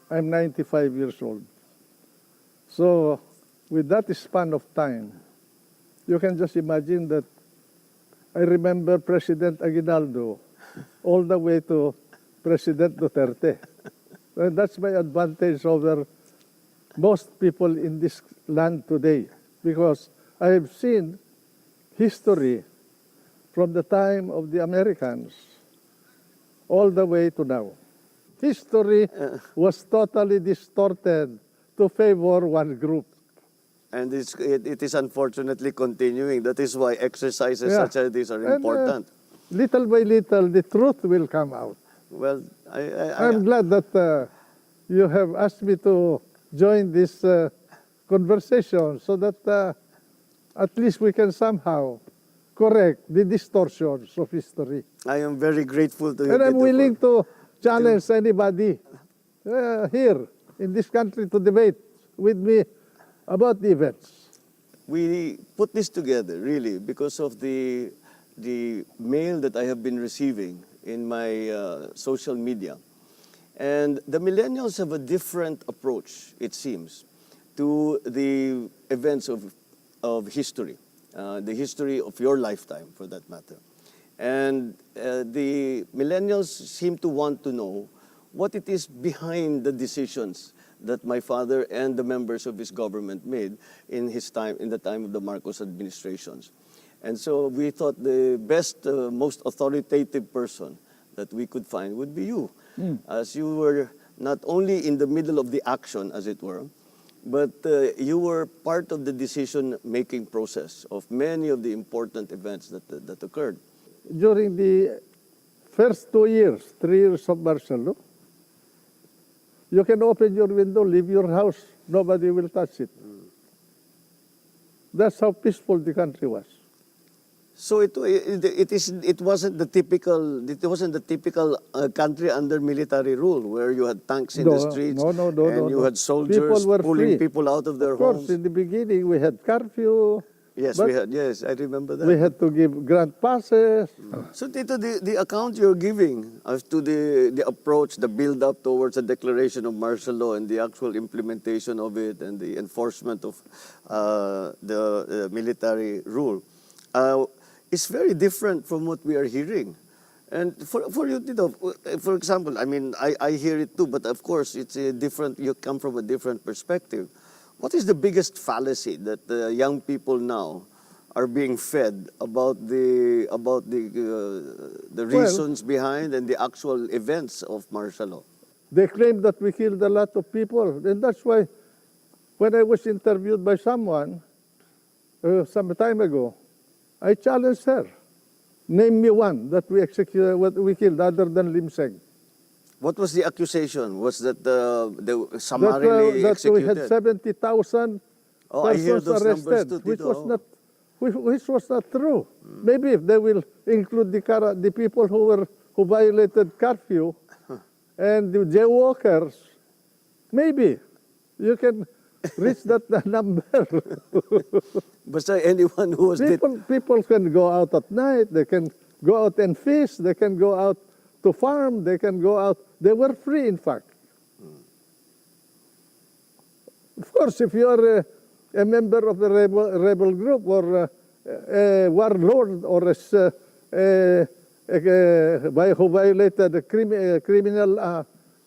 I'm 95 years old. So with that span of time, you can just imagine that I remember President Aguinaldo all the way to President Duterte. And that's my advantage over most people in this land today, because I have seen history from the time of the Americans all the way to now. History was totally distorted to favor one group. And it is unfortunately continuing. That is why exercises such as these are important. Little by little, the truth will come out. Well, I'm glad that you have asked me to join this conversation so that at least we can somehow correct the distortions of history. I am very grateful to you. And I'm willing to challenge anybody here in this country to debate with me about the events. We put this together really because of the mail that I have been receiving in my social media. And the millennials have a different approach, it seems, to the events of history, the history of your lifetime, for that matter. And the millennials seem to want to know what it is behind the decisions that my father and the members of his government made in the time of the Marcos administrations. And so we thought the best, most authoritative person that we could find would be you, as you were not only in the middle of the action, as it were, but you were part of the decision-making process of many of the important events that occurred. During the first 3 years of martial law, you can open your window, leave your house, nobody will touch it. That's how peaceful the country was. So it wasn't the typical country under military rule where you had tanks in the streets and you had soldiers pulling people out of their homes. Of course, in the beginning we had curfew. Yes, we had. Yes, I remember that. We had to give grant passes. So, Tito, the account you're giving as to the approach, the build-up towards the declaration of martial law and the actual implementation of it and the enforcement of the military rule is very different from what we are hearing. And for you, Tito, for example, I mean, I hear it too, but of course, it's a different. You come from a different perspective. What is the biggest fallacy that the young people now are being fed about the reasons behind and the actual events of martial law? They claim that we killed a lot of people, and that's why when I was interviewed by someone some time ago, I challenged her. Name me one that we executed, what we killed other than Lim Seng. What was the accusation? Was that the summarily that executed? we had 70,000 persons arrested, which was not true. Maybe if they will include the people who violated curfew and the jaywalkers, maybe you can reach that number. But anyone who was people can go out at night. They can go out and fish. They can go out to farm, they can go out. They were free, in fact. Of course, if you are a member of a rebel group or a warlord or who violated a criminal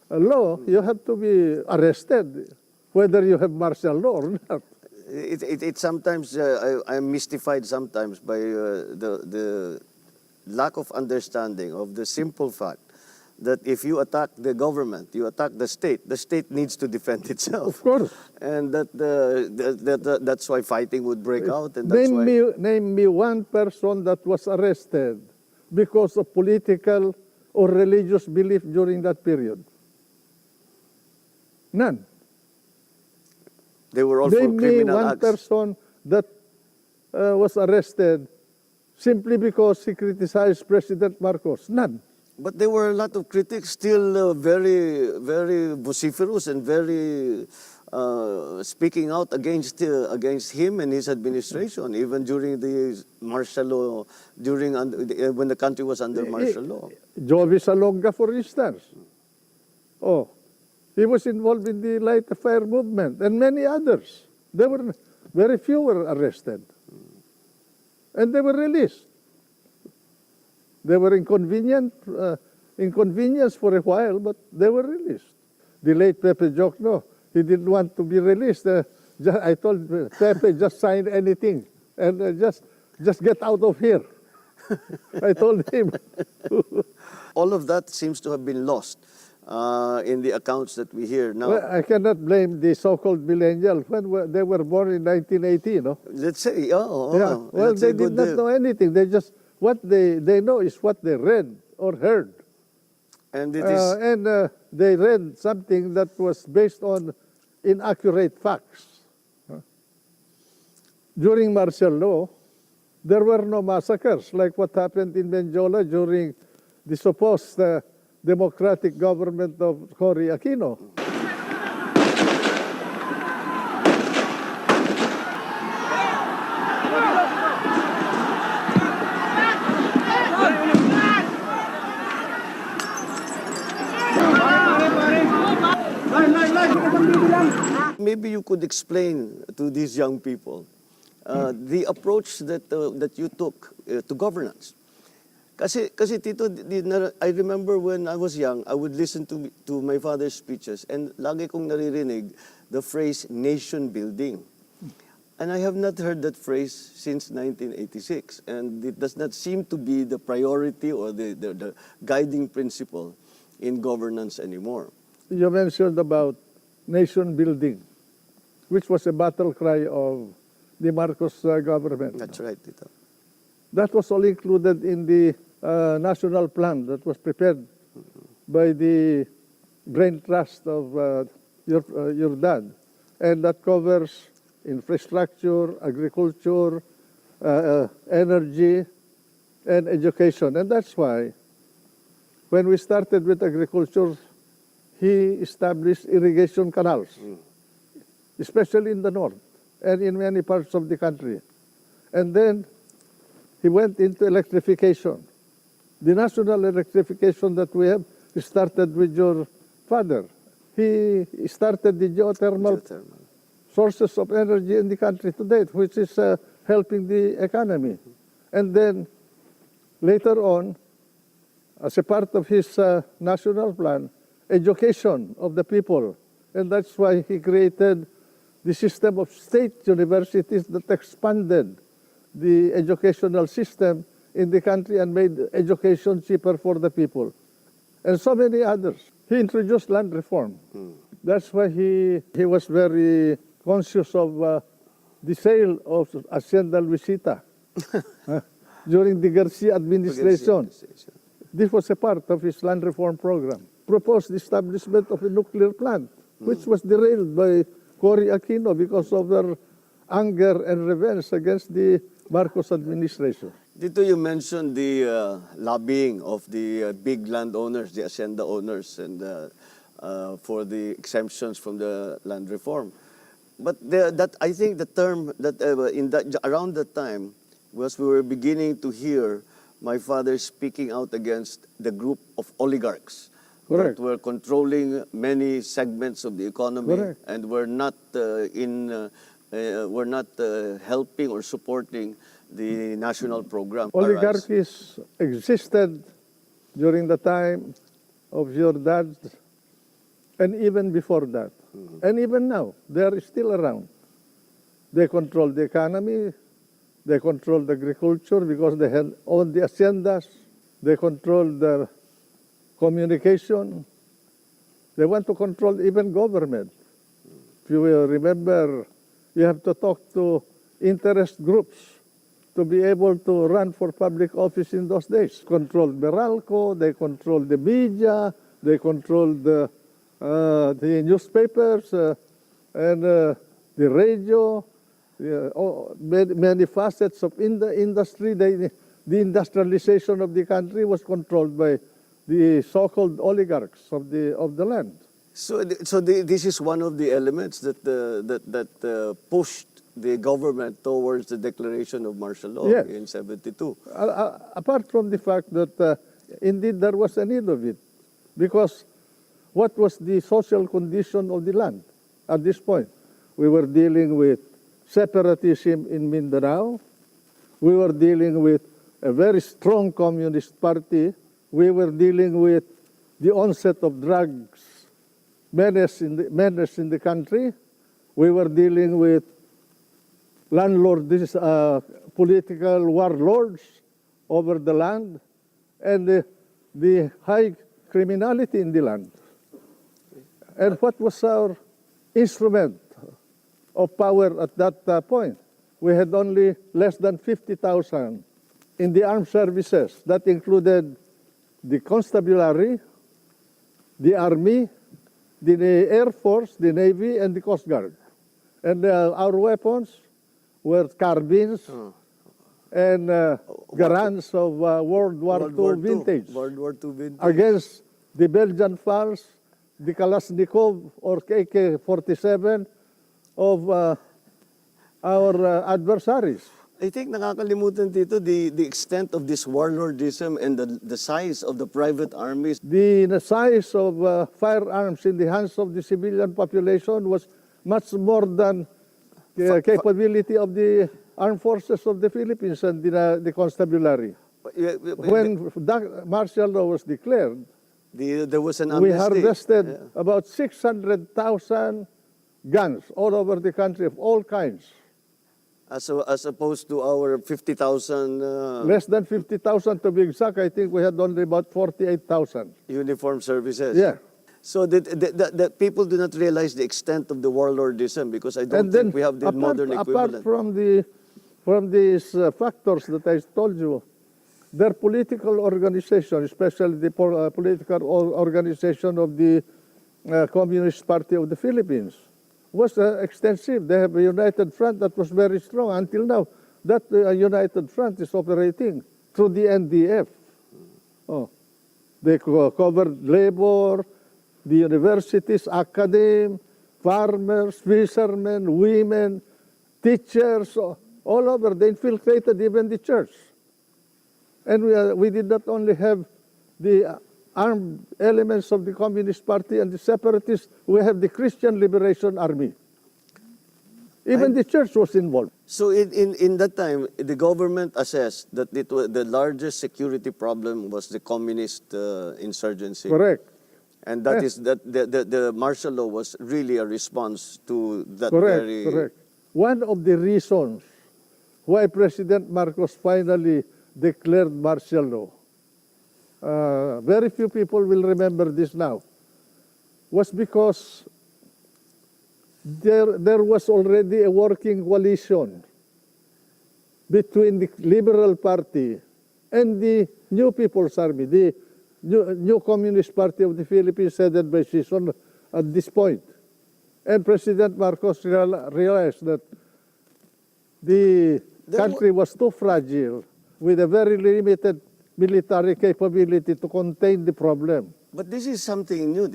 law, you have to be arrested, whether you have martial law or not. It sometimes, I'm mystified sometimes by the lack of understanding of the simple fact that if you attack the government, you attack the state needs to defend itself. Of course. And that's why fighting would break out. And that's Name me one person that was arrested because of political or religious belief during that period. None. They were all for Name me criminal one acts. person that was arrested simply because he criticized President Marcos. None. But there were a lot of critics still very, very vociferous and very speaking out against him and his administration, even during the martial law, when the country was under martial law. Jovi Salonga, for instance. Oh, he was involved in the Light the Fire movement and many others. There were very few were arrested, and they were released. They were inconvenienced for a while, but they were released. The late Pepe Jokno, he didn't want to be released. I told Pepe, just sign anything and just get out of here. I told him. All of that seems to have been lost in the accounts that we hear now. Well, I cannot blame the so-called millennials when they were born in 1980, no? Let's say, Yeah. Well, that's they a did good, not know anything. They just, what they know is what they read or heard. And it is. They read something that was based on inaccurate facts. During martial law, there were no massacres like what happened in Benjola during the supposed democratic government of Cory Aquino. Maybe you could explain to these young people the approach that you took to governance. Kasi Tito, I remember when I was young, I would listen to my father's speeches and lagi kong naririnig the phrase nation building. And I have not heard that phrase since 1986. And it does not seem to be the priority or the guiding principle in governance anymore. You mentioned about nation building, which was a battle cry of the Marcos government. That's right, Tito. That was all included in the national plan that was prepared by the brain trust of your dad. And that covers infrastructure, agriculture, energy, and education. And that's why when we started with agriculture, he established irrigation canals, especially in the north and in many parts of the country. And then he went into electrification. The national electrification that we have started with your father. He started the geothermal sources of energy in the country today, which is helping the economy. And then later on, as a part of his national plan, education of the people. And that's why he created the system of state universities that expanded the educational system in the country and made education cheaper for the people. And so many others. He introduced land reform. That's why he was very conscious of the sale of Hacienda Luisita during the Garcia administration. This was a part of his land reform program. Proposed the establishment of a nuclear plant, which was derailed by Cory Aquino because of their anger and revenge against the Marcos administration. Dito you mentioned the lobbying of the big landowners, the hacienda owners, and for the exemptions from the land reform. But that I think the term that around that time was we were beginning to hear my father speaking out against the group of oligarchs Correct. that were controlling many segments of the economy Correct. and were not helping or supporting the national program. Arise. Oligarchies existed during the time of your dad and even before that. And even now, they are still around. They control the economy, they control the agriculture because they own the haciendas, they control the communication, they want to control even government. If you will remember, you have to talk to interest groups to be able to run for public office in those days. Controlled Meralco, they controlled the media, they controlled the newspapers and the radio, many facets of industry. The industrialization of the country was controlled by the so-called oligarchs of the land. So this is one of the elements that pushed the government towards the declaration of martial law Yes. in 72. Apart from the fact that indeed there was a need of it, because what was the social condition of the land at this point? We were dealing with separatism in Mindanao. We were dealing with a very strong communist party. We were dealing with the onset of drugs menace in the country. We were dealing with political warlords over the land, and the high criminality in the land. And what was our instrument of power at that point? We had only less than 50,000 in the armed services. That included the constabulary, the army, the Air Force, the Navy, and the Coast Guard. And our weapons were carbines and Garands of World War II vintage. World War II vintage. Against the Belgian FALS, the Kalashnikov or AK-47 of our adversaries. I think nakakalimutan dito the extent of this warlordism and the size of the private armies. The size of firearms in the hands of the civilian population was much more than the capability of the armed forces of the Philippines and the constabulary. When martial law was declared, there was an we amnesty. harvested about 600,000 guns all over the country of all kinds. As opposed to our 50,000 Less than 50,000 to be exact. I think we had only about 48,000. uniformed services. Yeah. So that people do not realize the extent of the warlordism because I don't And then think we have the modern apart equivalent. from these factors that I told you, their political organization, especially the political organization of the Communist Party of the Philippines, was extensive. They have a united front that was very strong. Until now, that united front is operating through the NDF. Oh. They covered labor, the universities, academe, farmers, fishermen, women, teachers, all over. They infiltrated even the church. And we did not only have the armed elements of the Communist Party and the separatists, we have the Christian Liberation Army. Even the church was involved. So in that time, the government assessed that the largest security problem was the communist insurgency. Correct. And that Yes. is that the martial law was really a response to that Correct, very... correct. One of the reasons why President Marcos finally declared martial law, very few people will remember this now, was because there was already a working coalition between the Liberal Party and the New People's Army, the new Communist Party of the Philippines headed by Sison at this point. And President Marcos realized that the country was too fragile with a very limited military capability to contain the problem. But this is something new.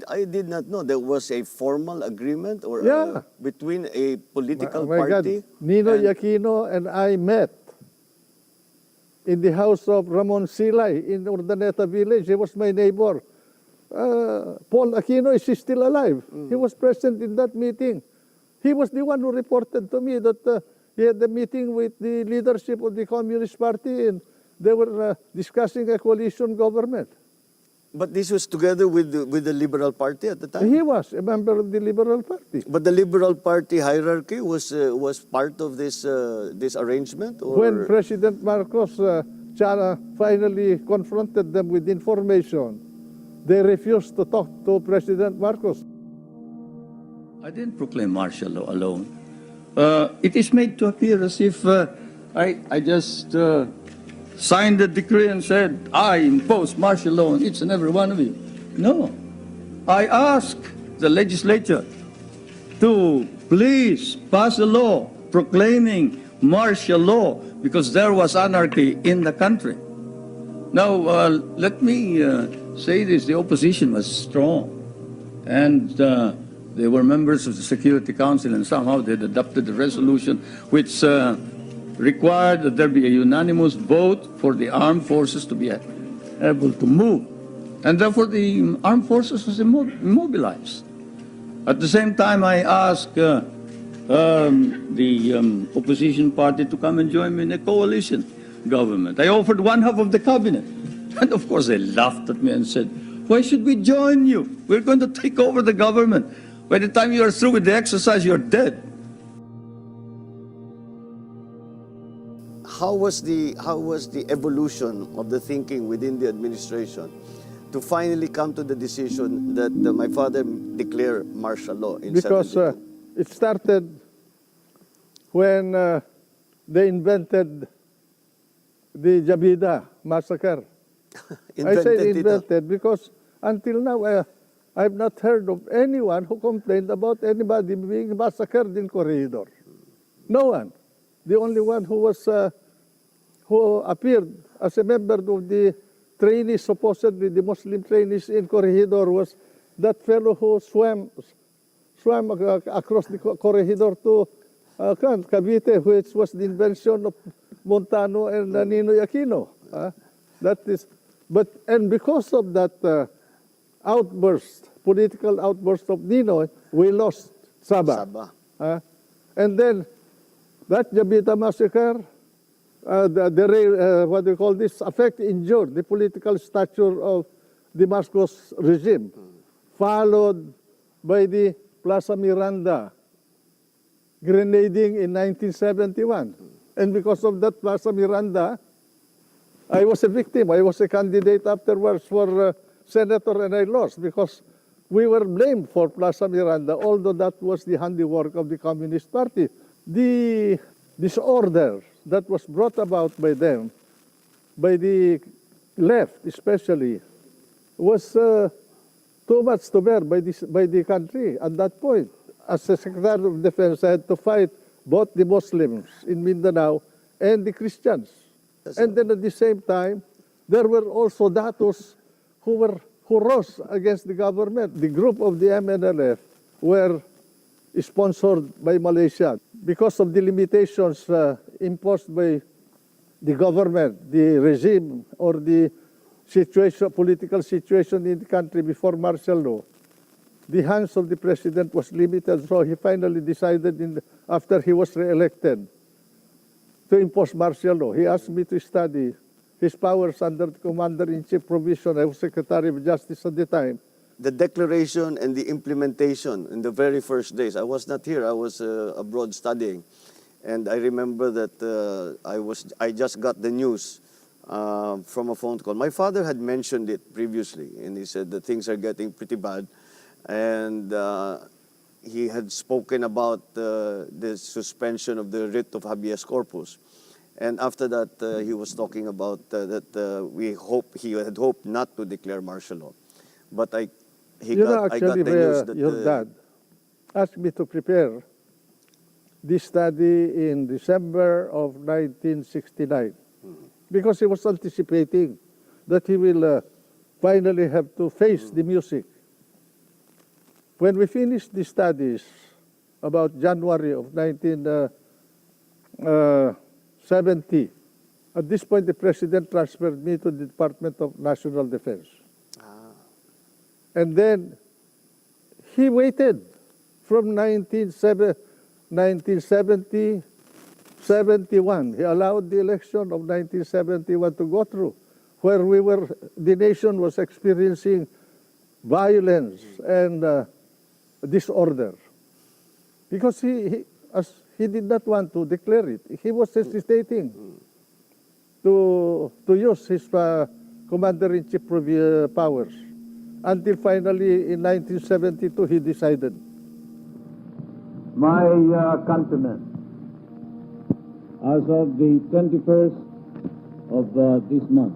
I did not know there was a formal agreement or Yeah. between a political My God, party. Ninoy and- Aquino and I met in the house of Ramon Silay in Urdaneta Village. He was my neighbor. Paul Aquino is still alive. He was present in that meeting. He was the one who reported to me that he had a meeting with the leadership of the Communist Party and they were discussing a coalition government. But this was together with the Liberal Party at the time? He was a member of the Liberal Party. But the Liberal Party hierarchy was part of this arrangement? Or? When President Marcos finally confronted them with information, they refused to talk to President Marcos. I didn't proclaim martial law alone. It is made to appear as if I just signed the decree and said, I impose martial law on each and every one of you. No. I asked the legislature to please pass a law proclaiming martial law because there was anarchy in the country. Now, let me say this. The opposition was strong. And they were members of the Security Council, and somehow they adopted a resolution which required that there be a unanimous vote for the armed forces to be able to move. And therefore the armed forces was immobilized. At the same time, I asked the opposition party to come and join me in a coalition government. I offered one half of the cabinet. And of course they laughed at me and said, why should we join you? We're going to take over the government. By the time you are through with the exercise, you're dead. How was the evolution of the thinking within the administration to finally come to the decision that my father declare martial law in Because 72? it started when they invented the Jabida massacre. I say invented because until now I've not heard of anyone who complained about anybody being massacred in Corregidor. No one. The only one who appeared as a member of the trainees, supposedly the Muslim trainees in Corregidor, was that fellow who swam across the Corregidor to Cavite, which was the invention of Montano and Ninoy Aquino. And because of that political outburst of Ninoy, we lost Sabah. And then that Jabita massacre, injured the political stature of the Marcos regime, followed by the Plaza Miranda grenading in 1971. And because of that Plaza Miranda, I was a victim. I was a candidate afterwards for senator, and I lost because we were blamed for Plaza Miranda, although that was the handiwork of the Communist Party. The disorder that was brought about by them, by the left especially, was too much to bear by the country at that point. As a Secretary of Defense, I had to fight both the Muslims in Mindanao and the Christians. And then at the same time, there were also Datos who rose against the government. The group of the MNLF were sponsored by Malaysia because of the limitations imposed by the government, the regime, or the political situation in the country before martial law. The hands of the president was limited, so he finally decided after he was re-elected to impose martial law. He asked me to study his powers under the Commander-in-Chief provision. I was Secretary of Justice at the time. The declaration and the implementation in the very first days. I was not here. I was abroad studying. And I remember that I just got the news from a phone call. My father had mentioned it previously, and he said that things are getting pretty bad. And he had spoken about the suspension of the writ of habeas corpus. And after that, he was talking about that he had hoped not to declare martial law. But I got the news that your dad asked me to prepare this study in December of 1969 because he was anticipating that he will finally have to face the music. When we finished the studies about January of 1970, At this point, the President transferred me to the Department of National Defense. And then he waited from 1970, 71. He allowed the election of 1971 to go through, where the nation was experiencing violence and disorder. Because he did not want to declare it. He was hesitating to use his commander-in-chief powers. Until finally, in 1972, he decided. My countrymen, as of the 21st of this month,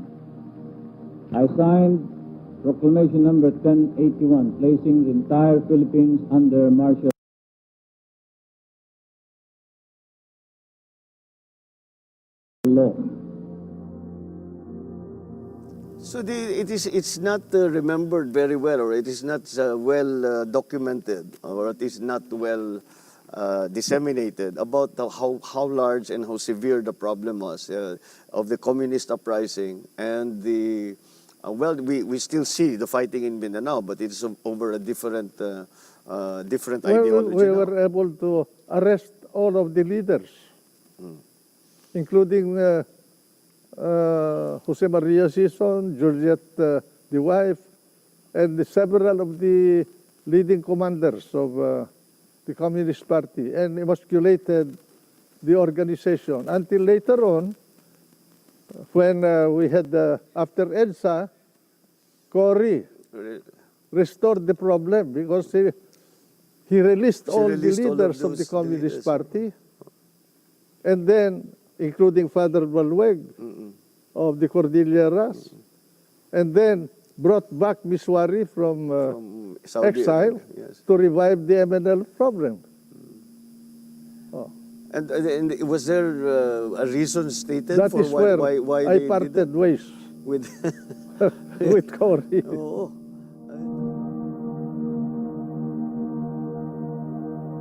I signed Proclamation number 1081, placing the entire Philippines under martial law. So it's not remembered very well, or it is not well documented, or it is not well disseminated about how large and how severe the problem was of the communist uprising and the we still see the fighting in Mindanao, but it's over a different ideology. We now. were able to arrest all of the leaders, including Jose Maria Sison, Georgette, the wife, and several of the leading commanders of the Communist Party, and emasculated the organization until later on, when we had, after EDSA, Cory restored the problem because he released all the leaders of the Communist Party, and then, including Father Balweg of the Cordilleras, and then brought back Miswari from Saudi exile Arabia, yes. to revive the MNL problem. And was there a reason stated That for is where why I they parted did ways that? With with Cory. Oo.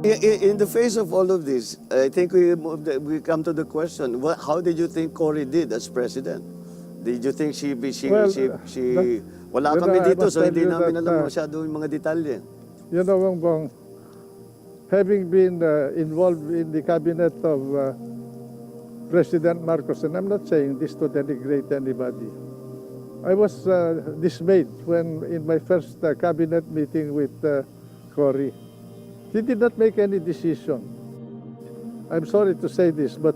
In the face of all of this, I think we come to the question: how did you think Cory did as president? Did you think wala kami I dito, must so tell hindi you namin that, alam masyado yung mga detalye. You know, Bongbong, having been involved in the cabinet of President Marcos, and I'm not saying this to denigrate anybody, I was dismayed when in my first cabinet meeting with Cory, he did not make any decision. I'm sorry to say this, but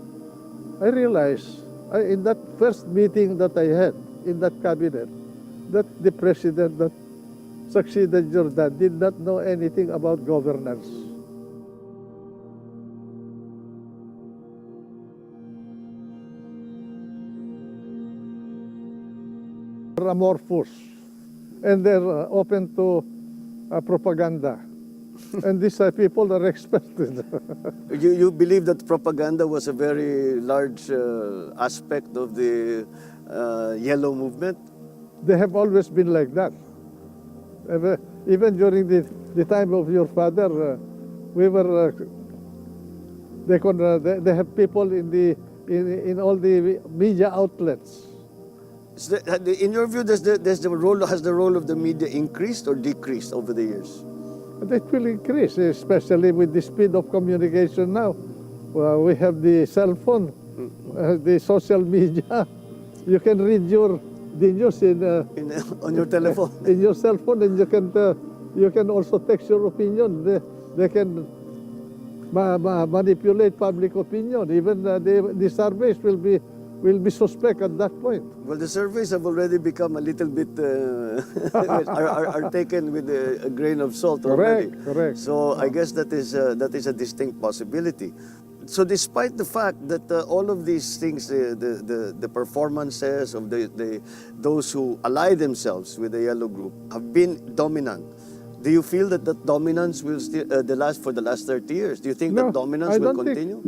I realized in that first meeting that I had in that cabinet, that the president that succeeded Jordan did not know anything about governance. Amorphous, and they're open to propaganda. And these people are experts in You believe that propaganda was a very large aspect of the Yellow Movement? They have always been like that. Even during the time of your father, we were. They have people in all the media outlets. In your view, has the role of the media increased or decreased over the years? It will increase, especially with the speed of communication now. We have the cell phone, the social media. You can read the news on your telephone. In your cell phone, and you can also text your opinion. They can manipulate public opinion. Even the surveys will be suspect at that point. Well, the surveys have already become a little bit are taken with a grain of salt already. Correct. So I guess that is a distinct possibility. So despite the fact that all of these things, the performances of those who ally themselves with the Yellow Group have been dominant, do you feel that dominance will still for the last 30 years? Do you think that dominance will continue?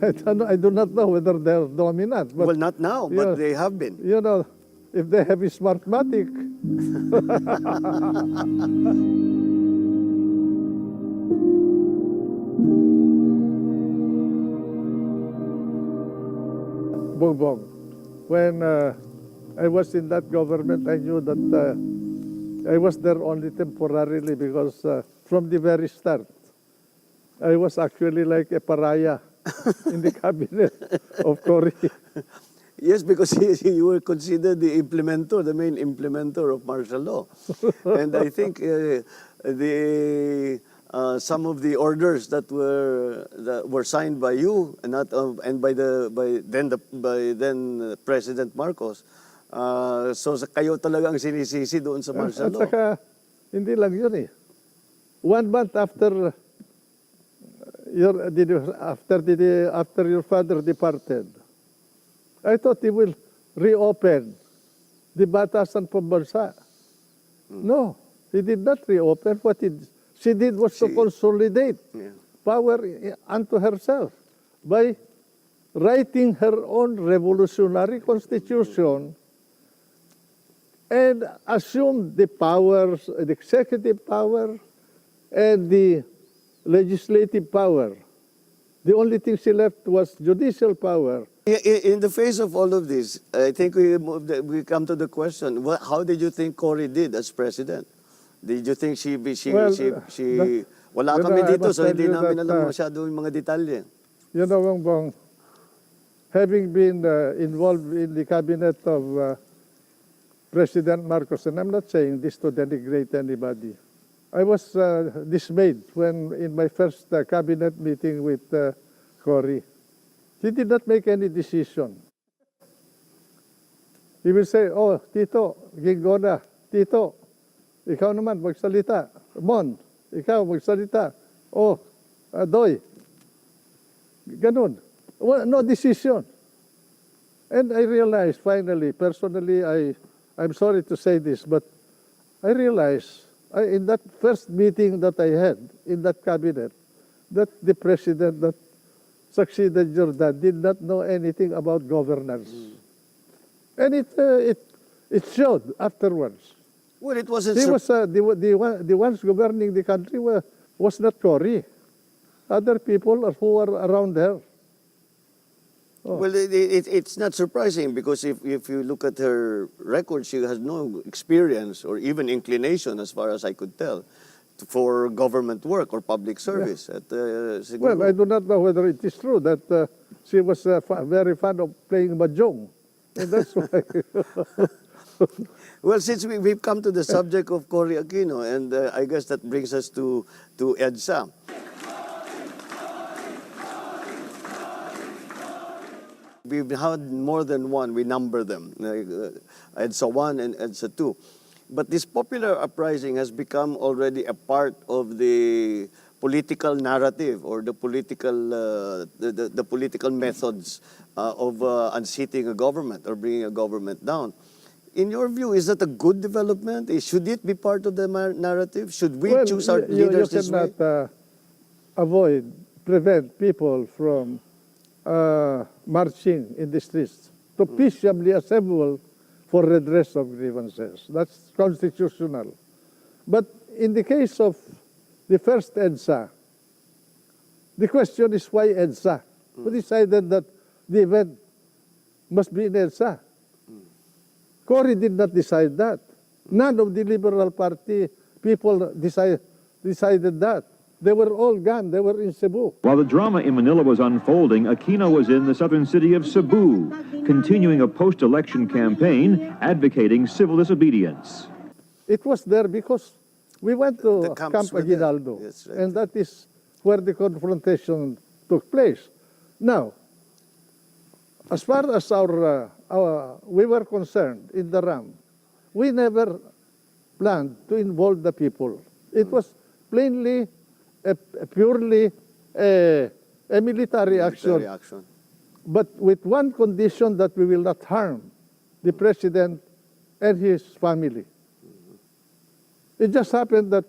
I do not know whether they're dominant. But well, not now, but they have been. You know, if they have a Smartmatic. Bongbong. When I was in that government, I knew that I was there only temporarily because from the very start, I was actually like a pariah in the cabinet of Cory. Yes, because you were considered the implementer, the main implementer of martial law. And I think some of the orders that were signed by you and not and by then President Marcos. So kayo talaga ang sinisisi doon sa martial At law. saka, hindi lang yun eh. 1 month after your father departed, I thought he will reopen the Batasan Pambansa. No, he did not reopen. What she did was to consolidate power unto herself by writing her own revolutionary constitution and assumed the powers, the executive power and the legislative power. The only thing she left was judicial power. In the face of all of this, I think we come to the question: how did you think Cory did as president? Did you think wala kami I dito, must so tell hindi you namin that, alam masyado yung mga detalye. You know, Bongbong, having been involved in the cabinet of President Marcos, and I'm not saying this to denigrate anybody, I was dismayed when in my first cabinet meeting with Cory, he did not make any decision. He will say, oh, Tito, Gingona, Tito, ikaw naman magsalita. Mon, ikaw magsalita. Oh, Adoy. Ganun. Well, no decision. And I realized finally, personally, I'm sorry to say this, but I realized in that first meeting that I had in that cabinet, that the president that succeeded Jordan did not know anything about governance. And it showed afterwards. Well, it wasn't. He was the ones governing the country was not Cory. Other people who were around her. Oh. Well, it's not surprising because if you look at her record, she has no experience or even inclination, as far as I could tell, for government work or public service. At, Well, I do not know whether it is true that she was very fond of playing mahjong. And that's why. Well, since we've come to the subject of Cory Aquino, and I guess that brings us to EDSA. We've had more than one, we number them, EDSA 1 and EDSA 2. But this popular uprising has become already a part of the political narrative or the political methods of unseating a government or bringing a government down. In your view, is that a good development? Should it be part of the narrative? Should we choose our leaders this way? You cannot prevent people from marching in the streets to peaceably assemble for redress of grievances. That's constitutional. But in the case of the first EDSA, the question is why EDSA? Who decided that the event must be in EDSA? Cory did not decide that. None of the Liberal Party people decided that. They were all gone. They were in Cebu. While the drama in Manila was unfolding, Aquino was in the southern city of Cebu, continuing a post-election campaign advocating civil disobedience. It was there because we went to Camp Aguinaldo, Yes, right. and that is where the confrontation took place. Now, as far as we were concerned in the RAM, we never planned to involve the people. It was plainly, purely a military action, but with one condition, that we will not harm the president and his family. It just happened that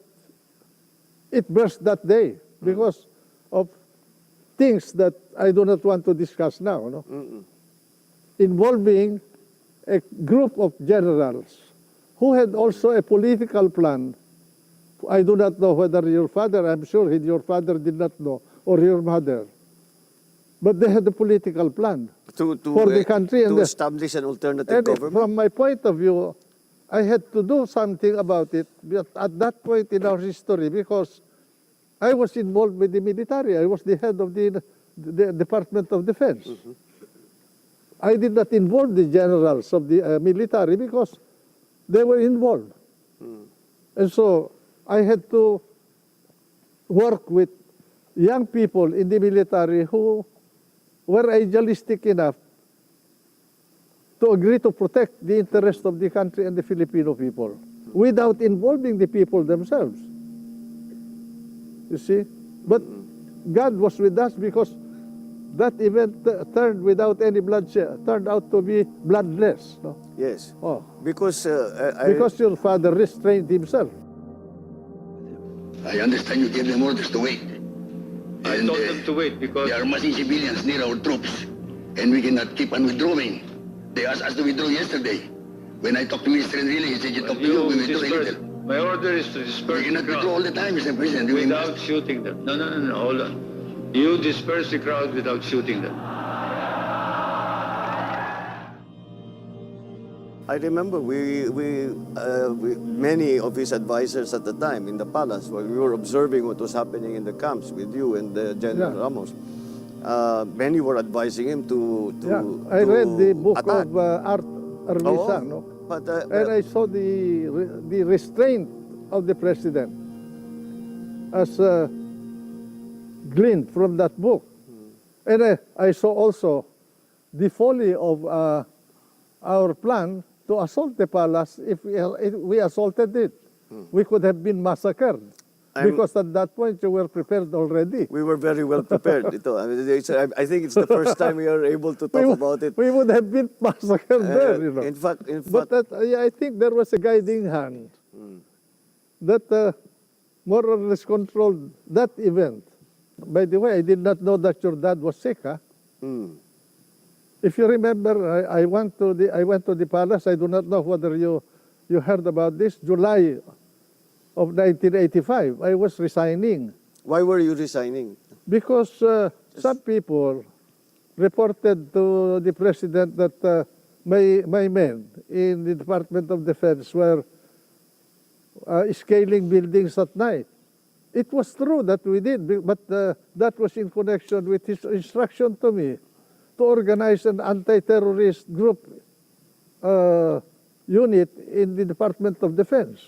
it burst that day because of things that I do not want to discuss now, no? Involving a group of generals who had also a political plan. I do not know whether your father, I'm sure your father did not know, or your mother. But they had a political plan to for the country. to And, establish an alternative and government. from my point of view, I had to do something about it but at that point in our history because I was involved with the military. I was the head of the Department of Defense. I did not involve the generals of the military because they were involved. And so I had to work with young people in the military who were idealistic enough to agree to protect the interest of the country and the Filipino people without involving the people themselves. You see? But God was with us because that event turned without any bloodshed, turned out to be bloodless. No? Yes, Oh, because because your father restrained himself. I understand you gave them orders to wait. I And, told them to wait because They are massing civilians near our troops, and we cannot keep on withdrawing. They asked us to withdraw yesterday. When I talked to Mr. Enrile, he said, you talk to you, we withdraw a disperse. little. My order is to We disperse the cannot withdraw all crowd the time, Mr. President. We without must. shooting them. No, hold on. You disperse the crowd without shooting them. I remember many of his advisors at the time in the palace, while we were observing what was happening in the camps with you and General Yeah. Ramos, many were advising him to Yeah, I read the book attack. of Art Armisa, Oo. no? But, And I saw the restraint of the president as gleaned from that book. And I saw also the folly of our plan to assault the palace if we assaulted it. We could have been massacred because at that point you were prepared already. we were very well prepared. I think it's the first time we are able to talk about it. We would have been massacred there, you know. In fact, But I think there was a guiding hand that more or less controlled that event. By the way, I did not know that your dad was sick. Huh? If you remember, I went to the palace. I do not know whether you heard about this. July of 1985, I was resigning why were you resigning? because some people reported to the president that my men in the Department of Defense were scaling buildings at night. It was true that we did, but that was in connection with his instruction to me to organize an anti-terrorist group unit in the Department of Defense.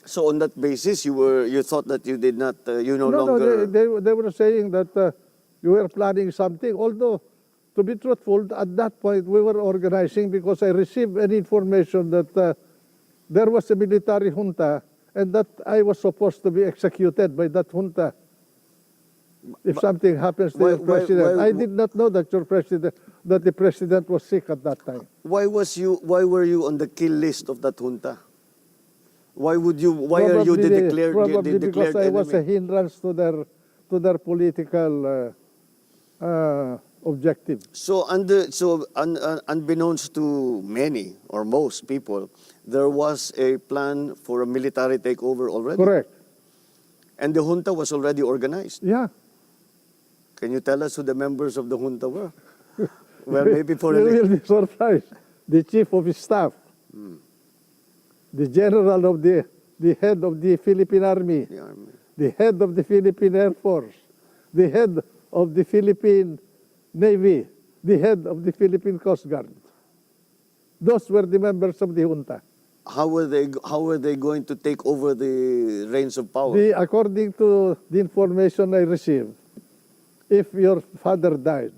So on that basis, you thought that you did not, you no No, longer. they were saying that you were planning something. Although, to be truthful, at that point we were organizing because I received an information that there was a military junta and that I was supposed to be executed by that junta if something happens to why- your president. why- I did not know that the president was sick at that time. Why were you on the kill list of that junta? Why are you the declared Probably the because declared I was a enemy? hindrance to their political objective. So unbeknownst to many or most people, there was a plan for a military takeover already. Correct. And the junta was already organized. Yeah. Can you tell us who the members of the junta were? Well, maybe for You a will be surprised. The chief of his staff, the general of the head of the Philippine Army, the army. the head of the Philippine Air Force, the head of the Philippine Navy, the head of the Philippine Coast Guard. Those were the members of the junta. How were they going to take over the reins of power? According to the information I received, if your father died,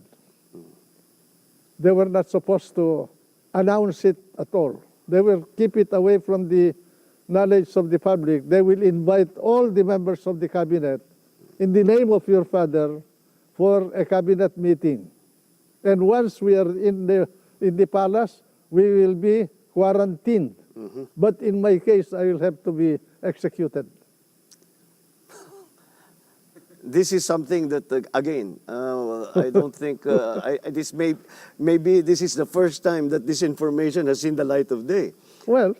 they were not supposed to announce it at all. They will keep it away from the knowledge of the public. They will invite all the members of the cabinet in the name of your father for a cabinet meeting. And once we are in the palace, we will be quarantined. But in my case, I will have to be executed. This is something that again, I don't think maybe this is the first time that this information has seen the light of day. Well,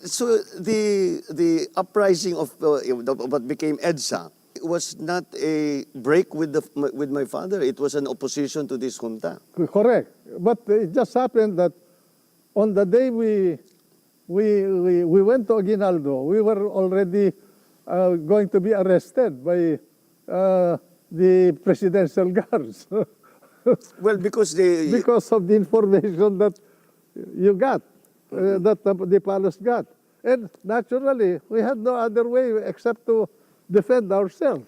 So the uprising of what became EDSA, was not a break with with my father. It was an opposition to this junta. Correct. But it just happened that on the day we went to Aguinaldo, we were already going to be arrested by the presidential guards Well, because they because of the information that you got, that the palace got. And naturally, we had no other way except to defend ourselves.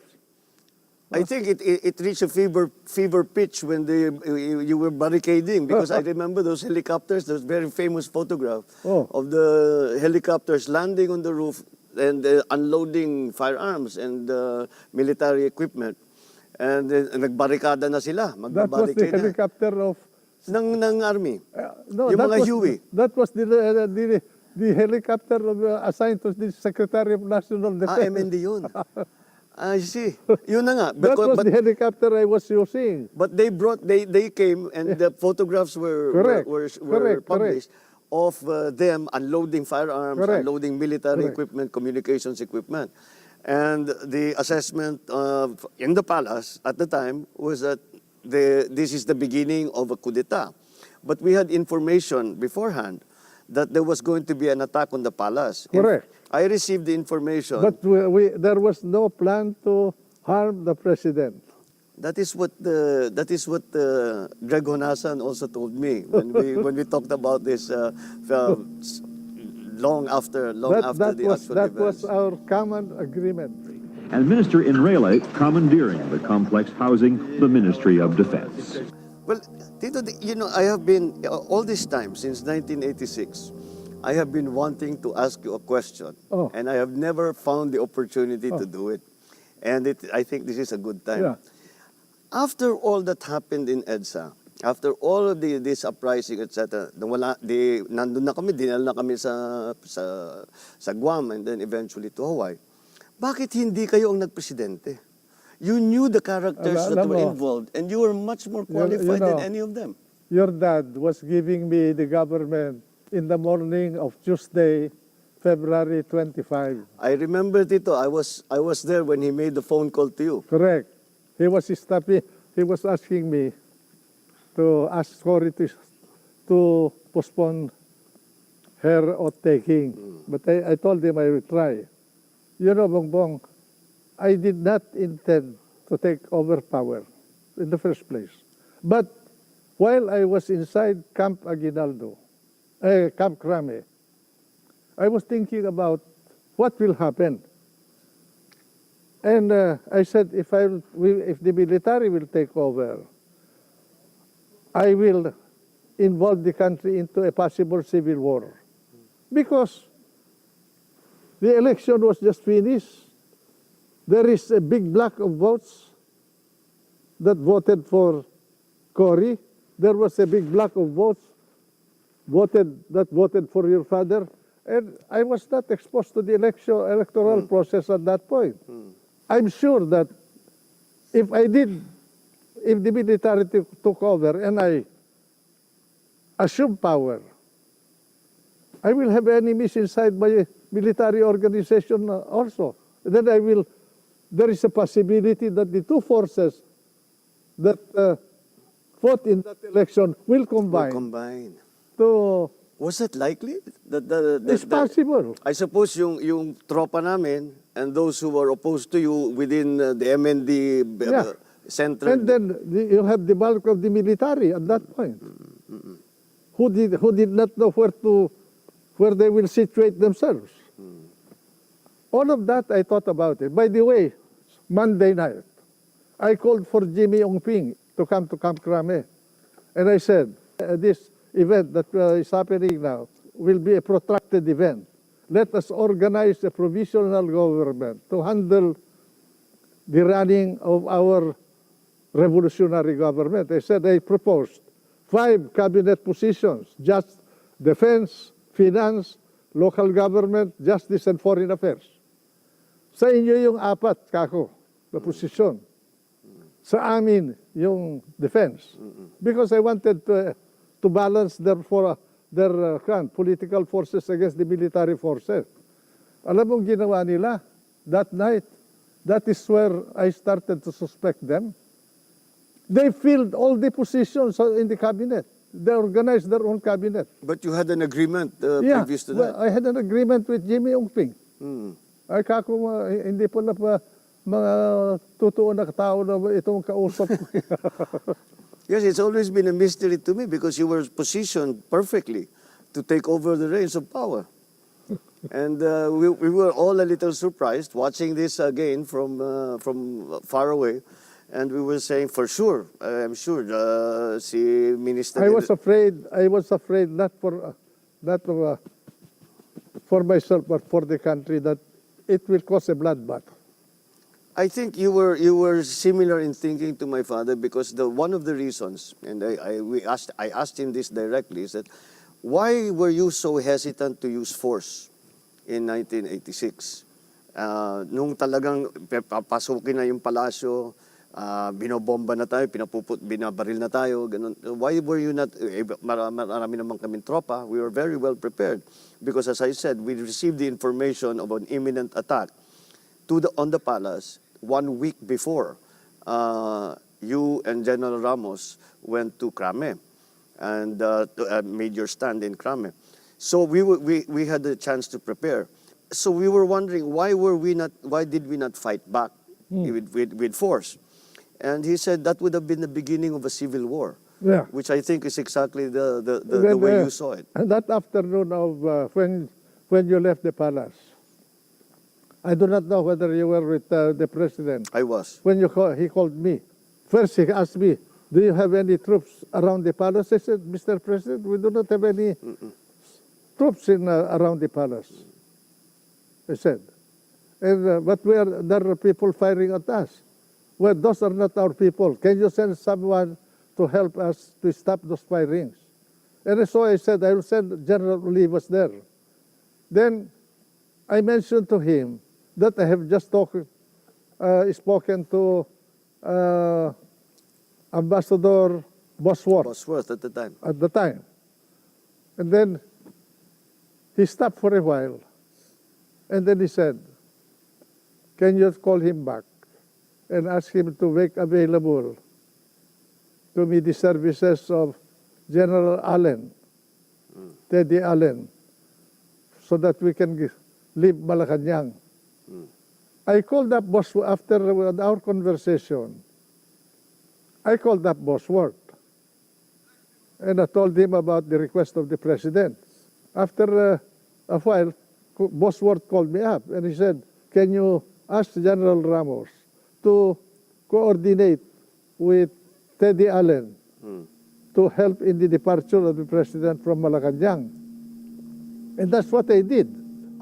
I think it reached a fever pitch when you were barricading, because I remember those helicopters, those very famous photograph Oh. of the helicopters landing on the roof and unloading firearms and military equipment. And nagbarikada na sila, That was the magbabarricade na. helicopter of ng army. no, Yung that mga was, Huey. That was the helicopter of, assigned to the Secretary of National Defense. MND yun. I see. Yun na nga. That was the helicopter I was using. But they came and the photographs were Correct. Correct. published of them unloading firearms, Correct. unloading military Correct. equipment, communications equipment. And the assessment in the palace at the time was that this is the beginning of a coup d'etat. But we had information beforehand that there was going to be an attack on the palace. Correct. I received the information. But there was no plan to harm the president. That is what Greg Honasan also told me when we talked about this long after the actual That events. was our common agreement. And Minister Enrile commandeering the complex housing the Ministry of Defense. Well, Tito, I have been all this time since 1986. I have been wanting to ask you a question, Oh. and I have never found the opportunity to do it. And I think this is a good time. Yeah. After all that happened in EDSA, after all of this uprising, etc., nandun na kami, dinala na kami sa Guam and then eventually to Hawaii. Bakit hindi kayo ang nagpresidente? You knew the characters that Alam were mo, involved, and you were much more qualified than any of them. Your dad was giving me the government in the morning of Tuesday, February 25. I remember, Tito, I was there when he made the phone call to you. Correct. He was asking me to ask Cory to postpone her oath taking. But I told him I would try. You know, Bongbong, I did not intend to take over power in the first place. But while I was inside Camp Aguinaldo, Camp Crame, I was thinking about what will happen. And I said, if the military will take over, I will involve the country into a possible civil war. Because the election was just finished. There is a big block of votes that voted for Cory. There was a big block of votes that voted for your father. And I was not exposed to the electoral process at that point. I'm sure that if the military took over and I assume power, I will have enemies inside my military organization also. Then there is a possibility that the two forces that fought in that election will combine. To Was it likely? it's possible. I suppose yung tropa namin and those who were opposed to you within the MND Yeah. center. And then you have the bulk of the military at that point, who did not know where they will situate themselves. All of that I thought about it. By the way, Monday night, I called for Jimmy Ongping to come to Camp Crame, and I said, this event that is happening now will be a protracted event. Let us organize a provisional government to handle the running of our revolutionary government. I said I proposed 5 cabinet positions: just defense, finance, local government, justice, and foreign affairs. Sa inyo yung 4, kako, na posisyon. Sa amin yung defense. Because I wanted to balance their political forces against the military forces. Alam mong ginawa nila that night? That is where I started to suspect them. They filled all the positions in the cabinet. They organized their own cabinet. But you had an agreement previous to well, that. I had an agreement with Jimmy Ongping. Ay kako, hindi po na mga totoo na tao na itong kausap ko. Yes, it's always been a mystery to me because you were positioned perfectly to take over the reins of power. And we were all a little surprised watching this again from far away. And we were saying, for sure, I'm sure, si Minister... I was afraid not for myself, but for the country, that it will cause a bloodbath. I think you were similar in thinking to my father because one of the reasons, and I asked him this directly, is that why were you so hesitant to use force in 1986? Nung talagang papasukin na yung palasyo, binobomba na tayo, binabaril na tayo, ganun. Why were you not, marami naman kaming tropa, we were very well prepared. Because as I said, we received the information of an imminent attack on the palace 1 week before you and General Ramos went to Krame and made your stand in Krame. So we had the chance to prepare. So we were wondering why did we not fight back with force? And he said that would have been the beginning of a civil war, Yeah. which I think is exactly the Then, way you saw it. And that afternoon of when you left the palace, I do not know whether you were with the president. I was. When he called me, first he asked me, "Do you have any troops around the palace?" I said, "Mr. President, we do not have any troops around the palace." I said, and but there are people firing at us. Well, those are not our people. Can you send someone to help us to stop those firings? And so I said, I will send General Lee was there. Then I mentioned to him that I have just spoken to Ambassador Bosworth Bosworth at the time. at the time. And then he stopped for a while. And then he said, "Can you call him back and ask him to make available to me the services of General Allen, Teddy Allen, so that we can leave Malacanang." I called up Bosworth after our conversation. I called up Bosworth, and I told him about the request of the president. After a while, Bosworth called me up, and he said, "Can you ask General Ramos to coordinate with Teddy Allen to help in the departure of the president from Malacanang?" And that's what I did.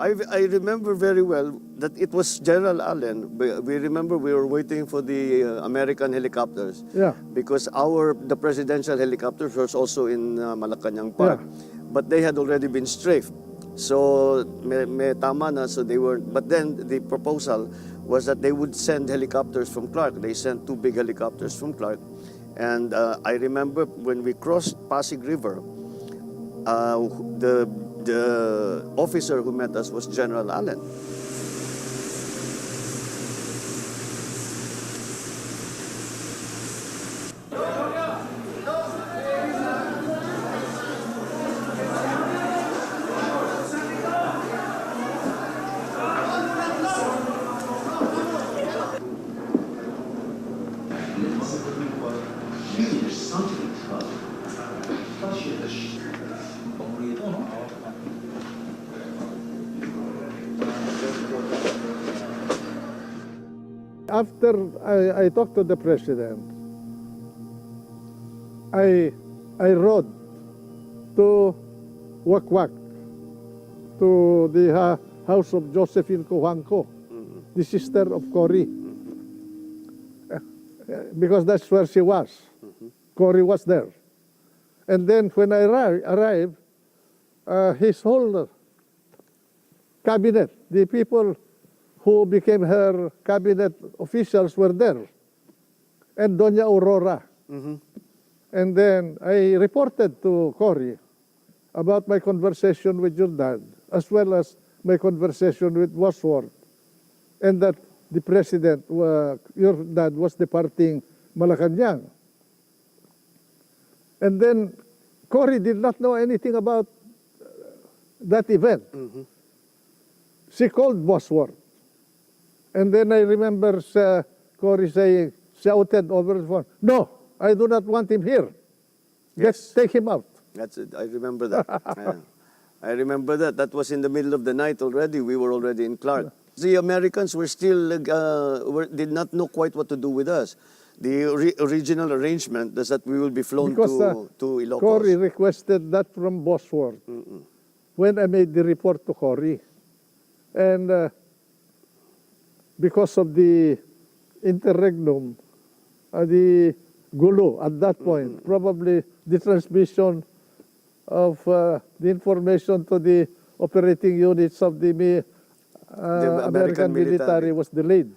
I remember very well that it was General Allen. We remember we were waiting for the American helicopters. Yeah. Because the presidential helicopters was also in Malacanang Park. Yeah. But they had already been strafed. So may tama na, so they were, but then the proposal was that they would send helicopters from Clark. They sent 2 big helicopters from Clark. And I remember when we crossed Pasig River, the officer who met us was General Allen. After I talked to the president, I rode to Wakwak, to the house of Josephine Cojuangco, the sister of Cory, because that's where she was. Cory was there. And then when I arrived, his whole cabinet, the people who became her cabinet officials were there, and Doña Aurora. And then I reported to Cory about my conversation with your dad, as well as my conversation with Bosworth, and that the president, your dad was departing Malacanang. And then Cory did not know anything about that event. She called Bosworth. And then I remember Cory saying, shouted over the phone, "No, I do not want him here. Yes. Take him out." That's it. I remember that. Yeah. I remember that. That was in the middle of the night already. We were already in Clark. The Americans were still did not know quite what to do with us. The original arrangement is that we will be flown Because to Ilocos. Cory requested that from Bosworth when I made the report to Cory. And because of the interregnum, the gulo at that point, probably the transmission of the information to the operating units of the American military was delayed.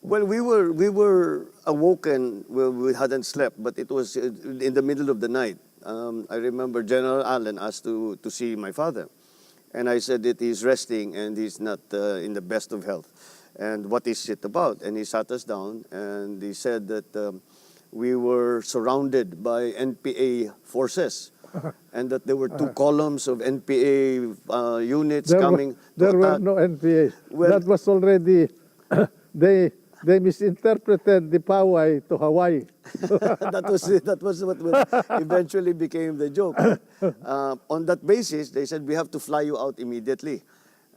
Well, we were awoken. Well, we hadn't slept, but it was in the middle of the night. I remember General Allen asked to see my father, and I said that he's resting and he's not in the best of health. And what is it about? And he sat us down and he said that we were surrounded by NPA forces. And that there were two columns of NPA units coming. There to were attack. no NPAs. Well- That was already, they misinterpreted the Poway to Hawaii. That was what eventually became the joke. On that basis, they said we have to fly you out immediately,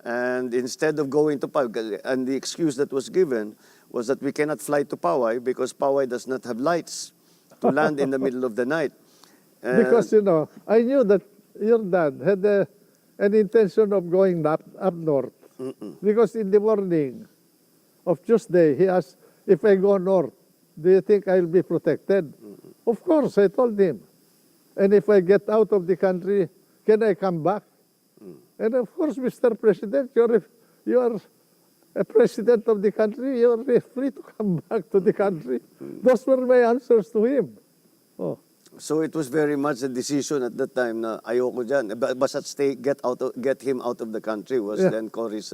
and instead of going to Poway, and the excuse that was given was that we cannot fly to Poway because Poway does not have lights to land in the middle of the night. And Because, I knew that your dad had an intention of going up north. Because in the morning of Tuesday, he asked, if I go north, do you think I'll be protected? Of course, I told him. And if I get out of the country, can I come back? And of course, Mr. President, you are a president of the country, you are free to come back to the country. Those were my answers to him. Oh. so it was very much a decision at that time na ayoko dyan. Basta get him out of the country was Yeah. then Cory's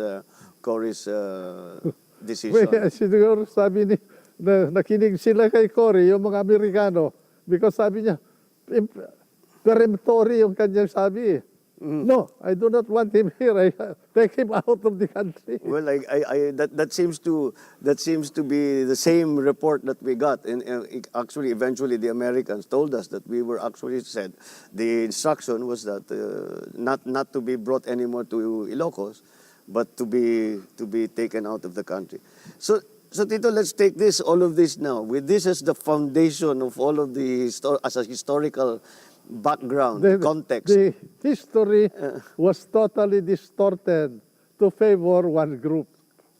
decision. Well, siguro sabi nakinig sila kay Cory, yung mga Amerikano, because sabi niya, peremptory yung kanyang sabi. No, I do not want him here. I take him out of the country. Well, that seems to be the same report that we got, and actually, eventually, the Americans told us that we were actually said the instruction was that not to be brought anymore to Ilocos, but to be taken out of the country. So Tito, let's take all of this now. With this as the foundation of all of the as a historical background, context. The history was totally distorted to favor one group.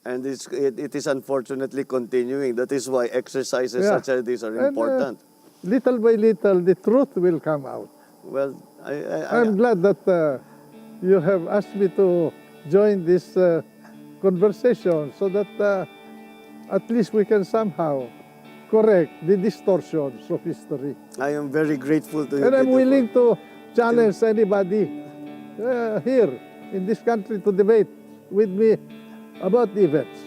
And it is unfortunately continuing. That is why exercises such as these are important. Little by little, the truth will come out. Well, I'm glad that you have asked me to join this conversation so that at least we can somehow correct the distortions of history. I am very grateful to you. And I'm Tito, willing to challenge anybody here in this country to debate with me about the events.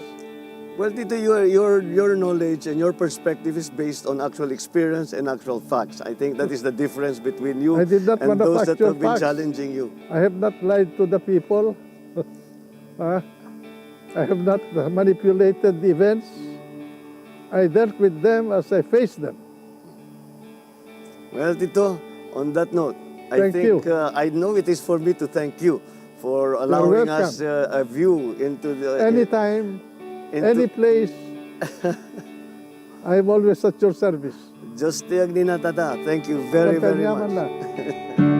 Well, Tito, your knowledge and your perspective is based on actual experience and actual facts. I think that is the difference between you I did not and those that manufacture have been facts. challenging you. I have not lied to the people. I have not manipulated the events. I dealt with them as I faced them. Well, Tito, on that note, I Thank think you. I know it is for me to thank you for allowing welcome. us a view into the Anytime, into- any place, I'm always at your service. Just tiyag ni natata. Thank you very, very Kanyaman much. lang.